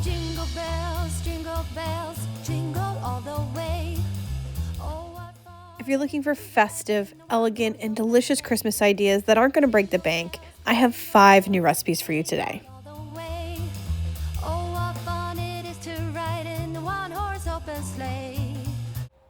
Jingle bells, jingle all the way. Oh, what fun. If you're looking for festive, elegant, and delicious Christmas ideas that aren't going to break the bank, I have 5 new recipes for you today. All the way. Oh, what fun it is to ride in the one-horse open sleigh.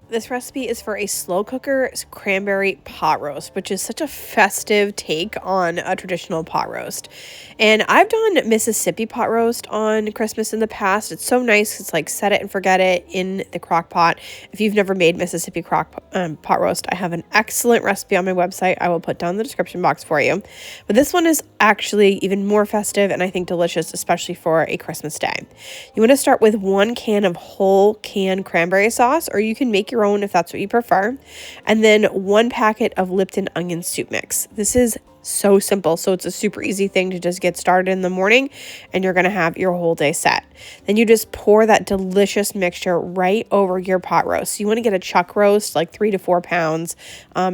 This recipe is for a slow cooker cranberry pot roast, which is such a festive take on a traditional pot roast. And I've done Mississippi pot roast on Christmas in the past. It's so nice. It's like set it and forget it in the crock pot. If you've never made Mississippi pot roast, I have an excellent recipe on my website. I will put down in the description box for you. But this one is actually even more festive and I think delicious, especially for a Christmas day. You want to start with 1 can of whole canned cranberry sauce, or you can make your own if that's what you prefer, and then 1 packet of Lipton onion soup mix. This is so simple, so it's a super easy thing to just get started in the morning and you're going to have your whole day set. Then you just pour that delicious mixture right over your pot roast. So you want to get a chuck roast, like 3 to 4 pounds,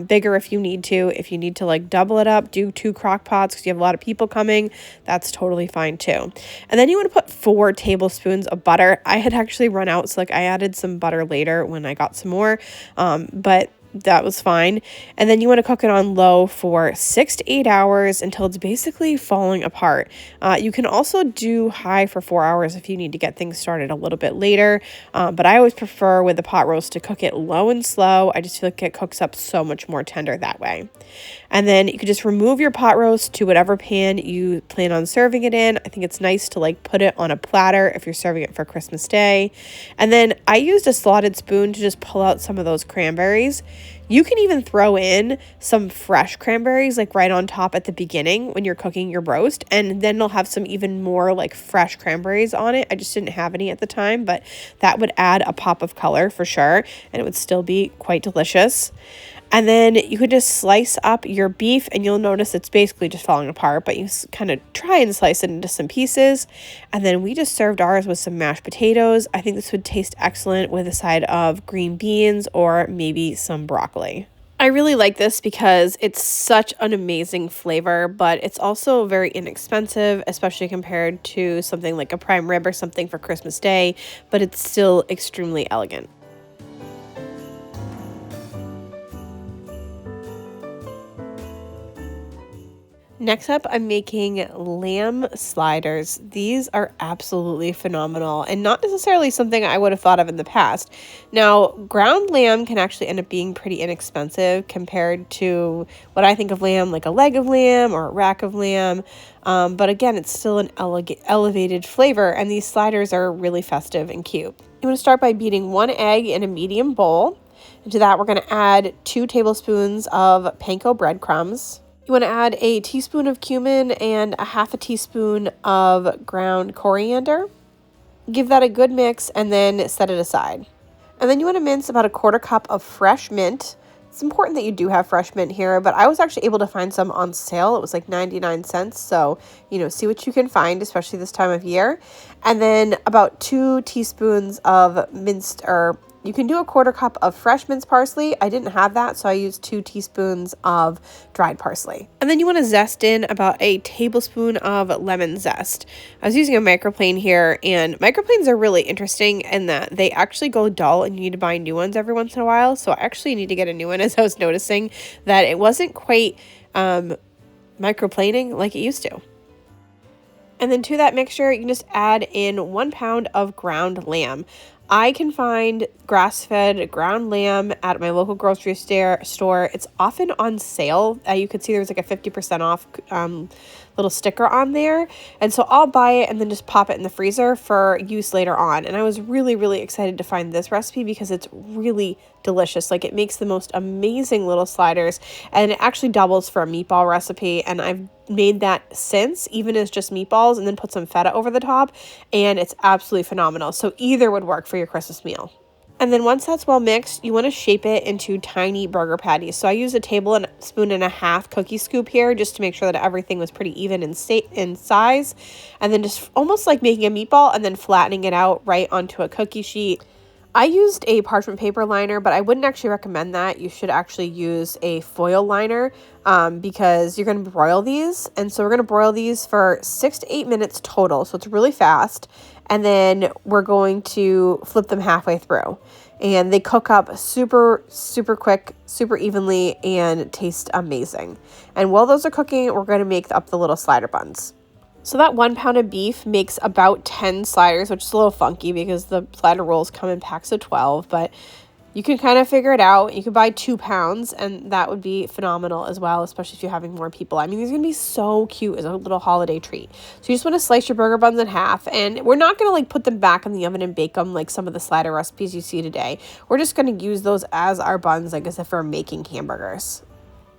bigger if you need to. If you need to like double it up, do 2 crock pots because you have a lot of people coming, that's totally fine too. And then you want to put 4 tablespoons of butter. I had actually run out, so like I added some butter later when I got some more, but that was fine. And then you want to cook it on low for 6 to 8 hours until it's basically falling apart. You can also do high for 4 hours if you need to get things started a little bit later. But I always prefer with the pot roast to cook it low and slow. I just feel like it cooks up so much more tender that way. And then you could just remove your pot roast to whatever pan you plan on serving it in. I think it's nice to like put it on a platter if you're serving it for Christmas Day. And then I used a slotted spoon to just pull out some of those cranberries. You can even throw in some fresh cranberries like right on top at the beginning when you're cooking your roast, and then they'll have some even more like fresh cranberries on it. I just didn't have any at the time, but that would add a pop of color for sure, and it would still be quite delicious. And then you could just slice up your beef, and you'll notice it's basically just falling apart, but you kind of try and slice it into some pieces. And then we just served ours with some mashed potatoes. I think this would taste excellent with a side of green beans or maybe some broccoli. I really like this because it's such an amazing flavor, but it's also very inexpensive, especially compared to something like a prime rib or something for Christmas Day, but it's still extremely elegant. Next up, I'm making lamb sliders. These are absolutely phenomenal and not necessarily something I would have thought of in the past. Now, ground lamb can actually end up being pretty inexpensive compared to what I think of lamb, like a leg of lamb or a rack of lamb. But again, it's still an elevated flavor, and these sliders are really festive and cute. You want to start by beating 1 egg in a medium bowl. And to that, we're going to add 2 tablespoons of panko breadcrumbs. You want to add a teaspoon of cumin and a half a teaspoon of ground coriander. Give that a good mix and then set it aside. And then you want to mince about a 1/4 cup of fresh mint. It's important that you do have fresh mint here, but I was actually able to find some on sale. It was like 99 cents. So, see what you can find, especially this time of year. And then about 2 teaspoons of minced, or you can do a 1/4 cup of fresh minced parsley. I didn't have that, so I used 2 teaspoons of dried parsley. And then you want to zest in about a tablespoon of lemon zest. I was using a microplane here, and microplanes are really interesting in that they actually go dull and you need to buy new ones every once in a while. So I actually need to get a new one, as I was noticing that it wasn't quite microplaning like it used to. And then to that mixture, you can just add in 1 pound of ground lamb. I can find grass-fed ground lamb at my local grocery store. It's often on sale. You could see there's like a 50% off little sticker on there. And so I'll buy it and then just pop it in the freezer for use later on. And I was really, really excited to find this recipe because it's really delicious. Like, it makes the most amazing little sliders, and it actually doubles for a meatball recipe. And I've made that since, even as just meatballs, and then put some feta over the top, and it's absolutely phenomenal. So either would work for your Christmas meal. And then once that's well mixed, you want to shape it into tiny burger patties. So I use a tablespoon and a half cookie scoop here just to make sure that everything was pretty even in size. And then just almost like making a meatball and then flattening it out right onto a cookie sheet. I used a parchment paper liner, but I wouldn't actually recommend that. You should actually use a foil liner because you're going to broil these. And so we're going to broil these for 6 to 8 minutes total. So it's really fast. And then we're going to flip them halfway through. And they cook up super, super quick, super evenly, and taste amazing. And while those are cooking, we're going to make up the little slider buns. So that 1 pound of beef makes about 10 sliders, which is a little funky because the slider rolls come in packs of 12, but you can kind of figure it out. You could buy 2 pounds and that would be phenomenal as well, especially if you're having more people. I mean, these are going to be so cute as a little holiday treat. So you just want to slice your burger buns in half, and we're not going to like put them back in the oven and bake them like some of the slider recipes you see today. We're just going to use those as our buns, like as if we're making hamburgers.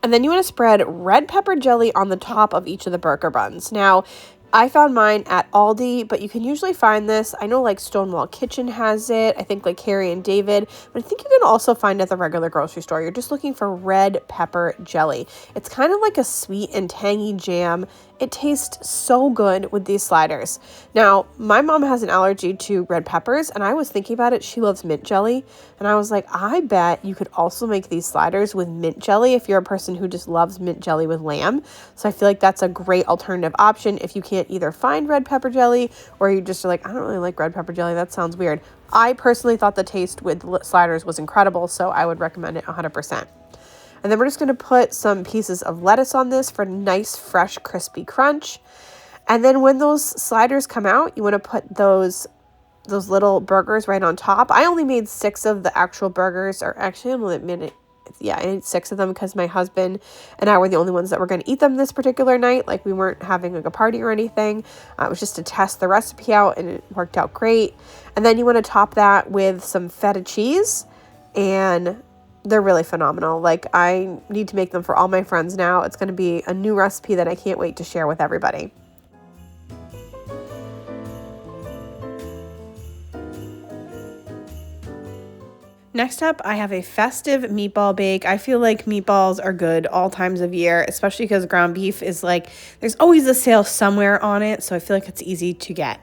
And then you want to spread red pepper jelly on the top of each of the burger buns. Now, I found mine at Aldi, but you can usually find this. I know like Stonewall Kitchen has it. I think like Harry and David, but I think you can also find it at the regular grocery store. You're just looking for red pepper jelly. It's kind of like a sweet and tangy jam. It tastes so good with these sliders. Now, my mom has an allergy to red peppers, and I was thinking about it. She loves mint jelly, and I was like, I bet you could also make these sliders with mint jelly if you're a person who just loves mint jelly with lamb. So I feel like that's a great alternative option if you can't either find red pepper jelly or you just are like, I don't really like red pepper jelly. That sounds weird. I personally thought the taste with sliders was incredible, so I would recommend it 100%. And then we're just going to put some pieces of lettuce on this for nice, fresh, crispy crunch. And then when those sliders come out, you want to put those little burgers right on top. I only made 6 of the actual burgers, or actually I ate 6 of them because my husband and I were the only ones that were going to eat them this particular night. Like we weren't having like a party or anything. It was just to test the recipe out, and it worked out great. And then you want to top that with some feta cheese, and they're really phenomenal. Like I need to make them for all my friends now. It's going to be a new recipe that I can't wait to share with everybody. Next up, I have a festive meatball bake. I feel like meatballs are good all times of year, especially because ground beef is like, there's always a sale somewhere on it, so I feel like it's easy to get.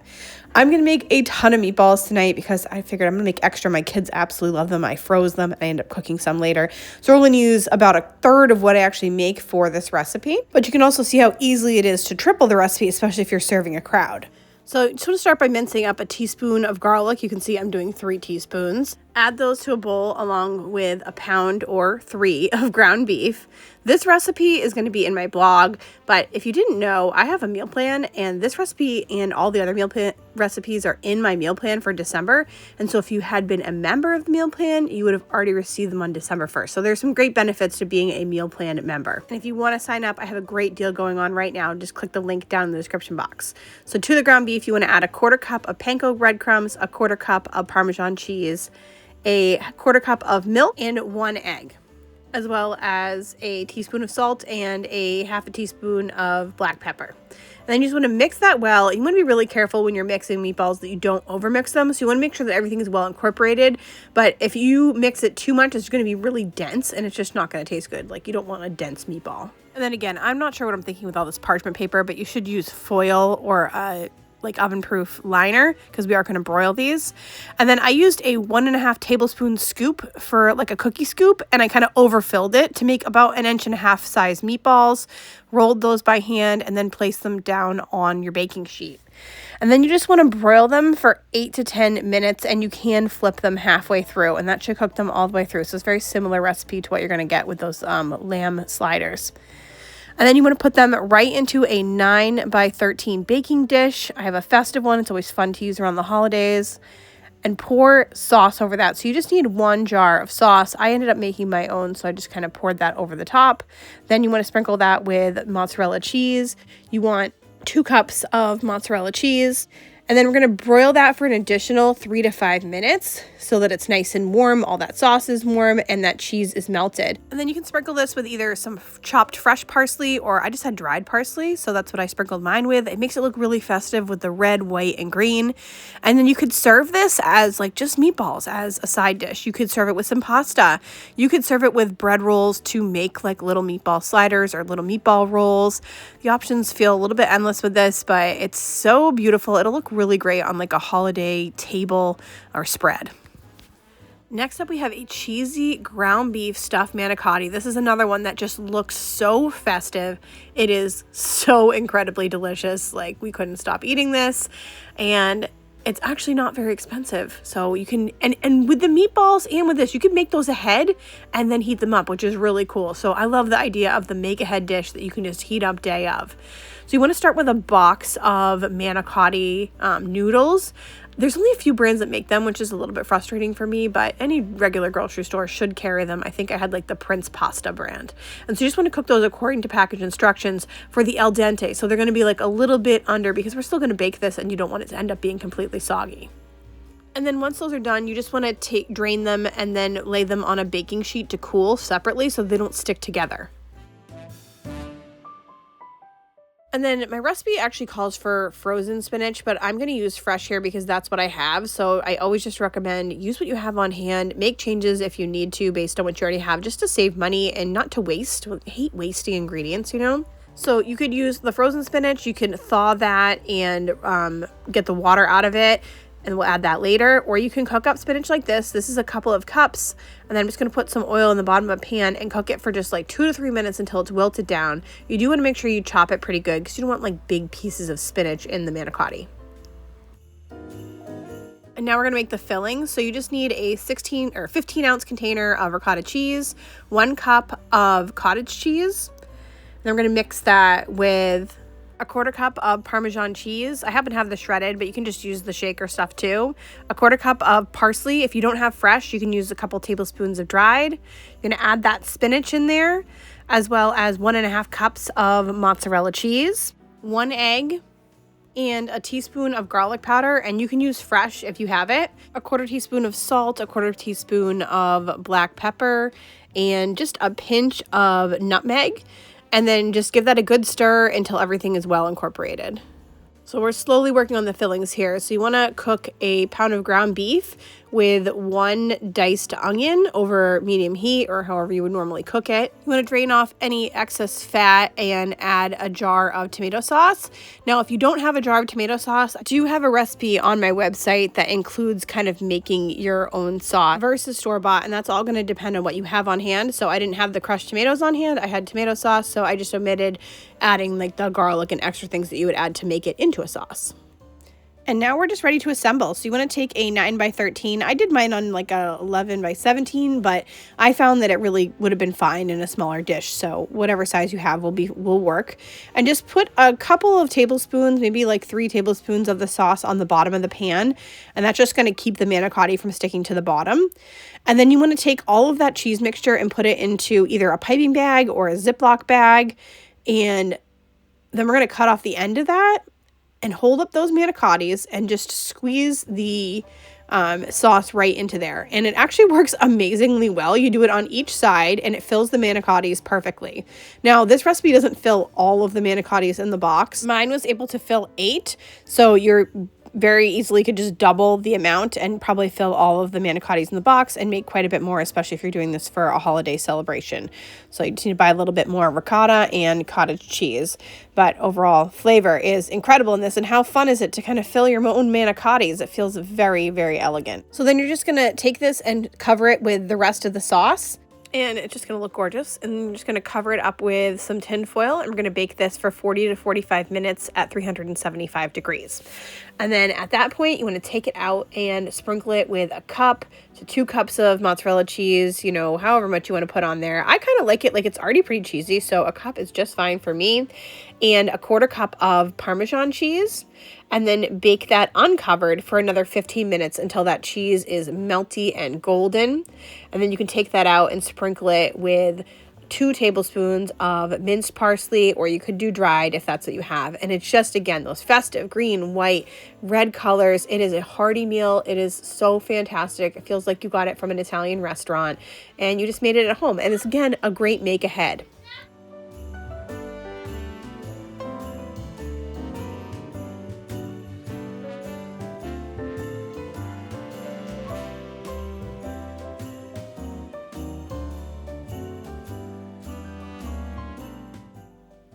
I'm going to make a ton of meatballs tonight because I figured I'm going to make extra. My kids absolutely love them. I froze them and I end up cooking some later. So we're going to use about a third of what I actually make for this recipe. But you can also see how easily it is to triple the recipe, especially if you're serving a crowd. So I just want to start by mincing up a teaspoon of garlic. You can see I'm doing 3 teaspoons. Add those to a bowl along with a pound or 3 of ground beef. This recipe is going to be in my blog, but if you didn't know, I have a meal plan, and this recipe and all the other meal plan recipes are in my meal plan for December. And so if you had been a member of the meal plan, you would have already received them on December 1st. So there's some great benefits to being a meal plan member. And if you want to sign up, I have a great deal going on right now. Just click the link down in the description box. So to the ground beef, you want to add a 1/4 cup of panko breadcrumbs, a 1/4 cup of Parmesan cheese, a 1/4 cup of milk, and 1 egg, as well as a teaspoon of salt and a 1/2 teaspoon of black pepper. And then you just want to mix that well. You want to be really careful when you're mixing meatballs that you don't overmix them. So you want to make sure that everything is well incorporated. But if you mix it too much, it's going to be really dense and it's just not going to taste good. Like you don't want a dense meatball. And then again, I'm not sure what I'm thinking with all this parchment paper, but you should use foil or like oven-proof liner because we are going to broil these. And then I used a 1.5 tablespoon scoop for like a cookie scoop, and I kind of overfilled it to make about 1.5 inch size meatballs, rolled those by hand, and then placed them down on your baking sheet. And then you just want to broil them for 8 to 10 minutes, and you can flip them halfway through, and that should cook them all the way through. So it's a very similar recipe to what you're going to get with those lamb sliders. And then you want to put them right into a 9 by 13 baking dish. I have a festive one. It's always fun to use around the holidays. And pour sauce over that. So you just need 1 jar of sauce. I ended up making my own, so I just kind of poured that over the top. Then you want to sprinkle that with mozzarella cheese. You want 2 cups of mozzarella cheese. And then we're going to broil that for an additional 3 to 5 minutes so that it's nice and warm, all that sauce is warm, and that cheese is melted. And then you can sprinkle this with either some chopped fresh parsley, or I just had dried parsley, so that's what I sprinkled mine with. It makes it look really festive with the red, white, and green. And then you could serve this as like just meatballs as a side dish. You could serve it with some pasta. You could serve it with bread rolls to make like little meatball sliders or little meatball rolls. The options feel a little bit endless with this, but it's so beautiful. It'll look really great on like a holiday table or spread. Next up, we have a cheesy ground beef stuffed manicotti. This is another one that just looks so festive. It is so incredibly delicious. Like, we couldn't stop eating this, and it's actually not very expensive. So you can, and with the meatballs and with this, you can make those ahead and then heat them up, which is really cool. So I love the idea of the make ahead dish that you can just heat up day of. So you want to start with a box of manicotti noodles. There's only a few brands that make them, which is a little bit frustrating for me, but any regular grocery store should carry them. I think I had like the Prince Pasta brand. And so you just want to cook those according to package instructions for the al dente. So they're going to be like a little bit under, because we're still going to bake this and you don't want it to end up being completely soggy. And then once those are done, you just want to drain them and then lay them on a baking sheet to cool separately so they don't stick together. And then my recipe actually calls for frozen spinach, but I'm going to use fresh here because that's what I have. So I always just recommend use what you have on hand. Make changes if you need to based on what you already have, just to save money and not to waste. I hate wasting ingredients, you know? So you could use the frozen spinach. You can thaw that and get the water out of it, and we'll add that later. Or you can cook up spinach like this. This is a couple of cups. And then I'm just going to put some oil in the bottom of a pan and cook it for just like 2 to 3 minutes until it's wilted down. You do want to make sure you chop it pretty good because you don't want like big pieces of spinach in the manicotti. And now we're going to make the filling. So you just need a 16 or 15 ounce container of ricotta cheese, 1 cup of cottage cheese. Then we're going to mix that with a 1/4 cup of Parmesan cheese. I happen to have the shredded, but you can just use the shaker stuff too. A 1/4 cup of parsley. If you don't have fresh, you can use a couple tablespoons of dried. You're going to add that spinach in there, as well as 1.5 cups of mozzarella cheese, 1 egg, and a teaspoon of garlic powder, and you can use fresh if you have it. A 1/4 teaspoon of salt, a 1/4 teaspoon of black pepper, and just a pinch of nutmeg. And then just give that a good stir until everything is well incorporated. So we're slowly working on the fillings here. So you want to cook a pound of ground beef with 1 diced onion over medium heat, or however you would normally cook it. You want to drain off any excess fat and add a jar of tomato sauce. Now, if you don't have a jar of tomato sauce, I do have a recipe on my website that includes kind of making your own sauce versus store-bought, and that's all going to depend on what you have on hand. So I didn't have the crushed tomatoes on hand. I had tomato sauce, so I just omitted adding like the garlic and extra things that you would add to make it into a sauce. And now we're just ready to assemble. So you want to take a 9x13. I did mine on like a 11x17, but I found that it really would have been fine in a smaller dish. So whatever size you have will work. And just put a couple of tablespoons, maybe like 3 tablespoons of the sauce on the bottom of the pan. And that's just going to keep the manicotti from sticking to the bottom. And then you want to take all of that cheese mixture and put it into either a piping bag or a Ziploc bag. And then we're going to cut off the end of that and hold up those manicottis and just squeeze the sauce right into there. And it actually works amazingly well. You do it on each side and it fills the manicottis perfectly. Now, this recipe doesn't fill all of the manicottis in the box. Mine was able to fill 8. So you're very easily could just double the amount and probably fill all of the manicottis in the box and make quite a bit more, especially if you're doing this for a holiday celebration. So you just need to buy a little bit more ricotta and cottage cheese. But overall, flavor is incredible in this. And how fun is it to kind of fill your own manicottis? It feels very, very elegant. So then you're just going to take this and cover it with the rest of the sauce. And it's just going to look gorgeous. And I'm just going to cover it up with some tin foil. And we're going to bake this for 40 to 45 minutes at 375 degrees. And then at that point, you want to take it out and sprinkle it with a cup to 2 cups of mozzarella cheese, you know, however much you want to put on there. I kind of like it like it's already pretty cheesy, so a cup is just fine for me. And a 1/4 cup of Parmesan cheese. And then bake that uncovered for another 15 minutes until that cheese is melty and golden. And then you can take that out and sprinkle it with 2 tablespoons of minced parsley, or you could do dried if that's what you have. And it's just, again, those festive green, white, red colors. It is a hearty meal. It is so fantastic. It feels like you got it from an Italian restaurant and you just made it at home. And it's, again, a great make ahead.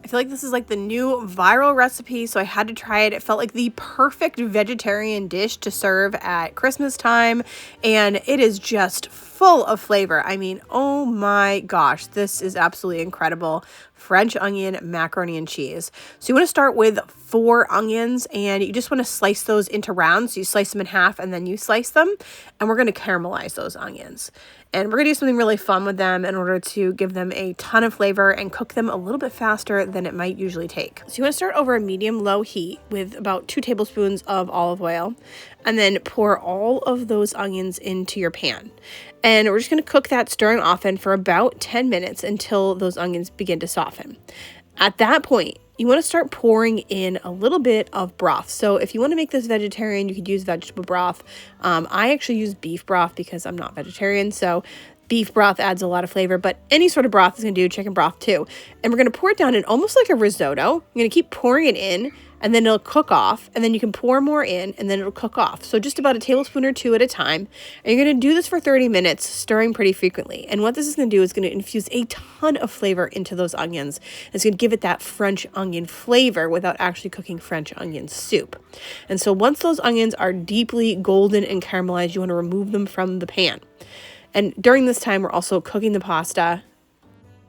I feel like this is like the new viral recipe, so I had to try it. It felt like the perfect vegetarian dish to serve at Christmas time, and it is just full of flavor. I mean, oh my gosh, this is absolutely incredible. French onion, macaroni, and cheese. So you want to start with 4 onions, and you just want to slice those into rounds. So you slice them in half and then you slice them, and we're going to caramelize those onions. And we're going to do something really fun with them in order to give them a ton of flavor and cook them a little bit faster than it might usually take. So you want to start over a medium-low heat with about 2 tablespoons of olive oil, and then pour all of those onions into your pan. And we're just going to cook that stirring often for about 10 minutes until those onions begin to soften. At that point, you want to start pouring in a little bit of broth. So if you want to make this vegetarian, you could use vegetable broth. I actually use beef broth because I'm not vegetarian, so beef broth adds a lot of flavor, but any sort of broth is going to do, chicken broth too. And we're going to pour it down in almost like a risotto. You're going to keep pouring it in, and then it'll cook off, and then you can pour more in, and then it'll cook off. So just about a tablespoon or 2 at a time. And you're going to do this for 30 minutes, stirring pretty frequently. And what this is going to do is going to infuse a ton of flavor into those onions. It's going to give it that French onion flavor without actually cooking French onion soup. And so once those onions are deeply golden and caramelized, you want to remove them from the pan. And during this time, we're also cooking the pasta.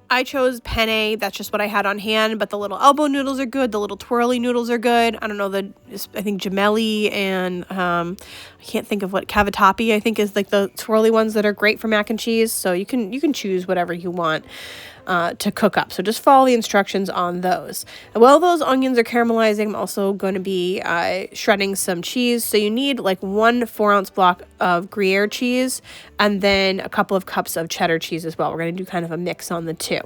I chose penne. That's just what I had on hand, but the little elbow noodles are good. The little twirly noodles are good. I don't know, I think gemelli and I can't think of what cavatappi I think is like the twirly ones that are great for mac and cheese. So you can choose whatever you want to cook up. So just follow the instructions on those. And while those onions are caramelizing, I'm also going to be shredding some cheese. So you need like 1 4-ounce block of Gruyere cheese and then a couple of cups of cheddar cheese as well. We're going to do kind of a mix on the two.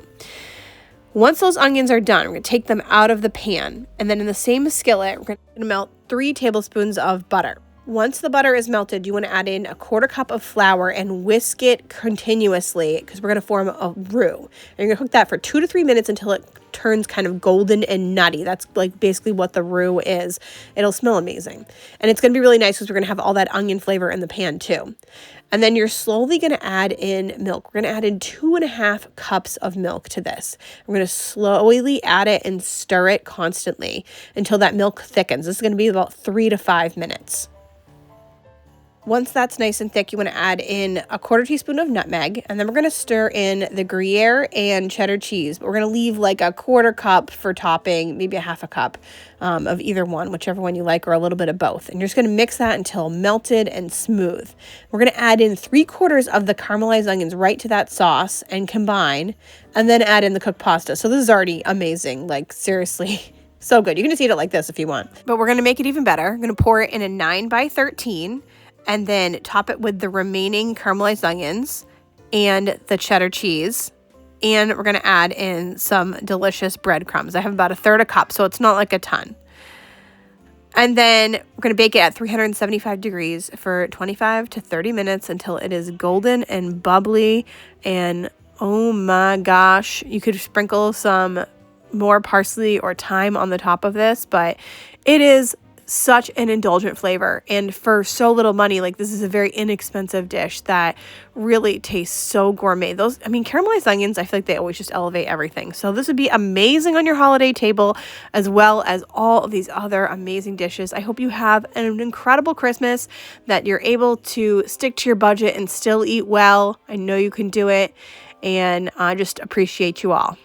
Once those onions are done, we're going to take them out of the pan, and then in the same skillet, we're going to melt 3 tablespoons of butter. Once the butter is melted, you want to add in a 1/4 cup of flour and whisk it continuously because we're going to form a roux. And you're going to cook that for 2 to 3 minutes until it turns kind of golden and nutty. That's like basically what the roux is. It'll smell amazing. And it's going to be really nice because we're going to have all that onion flavor in the pan too. And then you're slowly going to add in milk. We're going to add in 2.5 cups of milk to this. We're going to slowly add it and stir it constantly until that milk thickens. This is going to be about 3 to 5 minutes. Once that's nice and thick, you want to add in a 1/4 teaspoon of nutmeg, and then we're going to stir in the Gruyere and cheddar cheese. But we're going to leave like a 1/4 cup for topping, maybe a 1/2 cup of either one, whichever one you like, or a little bit of both. And you're just going to mix that until melted and smooth. We're going to add in 3/4 of the caramelized onions right to that sauce and combine, and then add in the cooked pasta. So this is already amazing, like seriously. So good. You can just eat it like this if you want. But we're going to make it even better. We're going to pour it in a 9x13. And then top it with the remaining caramelized onions and the cheddar cheese. And we're going to add in some delicious breadcrumbs. I have about 1/3 cup, so it's not like a ton. And then we're going to bake it at 375 degrees for 25 to 30 minutes until it is golden and bubbly. And oh my gosh, you could sprinkle some more parsley or thyme on the top of this, but it is such an indulgent flavor, and for so little money, like this is a very inexpensive dish that really tastes so gourmet. Caramelized onions, I feel like they always just elevate everything. So this would be amazing on your holiday table, as well as all of these other amazing dishes. I hope you have an incredible Christmas, that you're able to stick to your budget and still eat well. I know you can do it, and I just appreciate you all.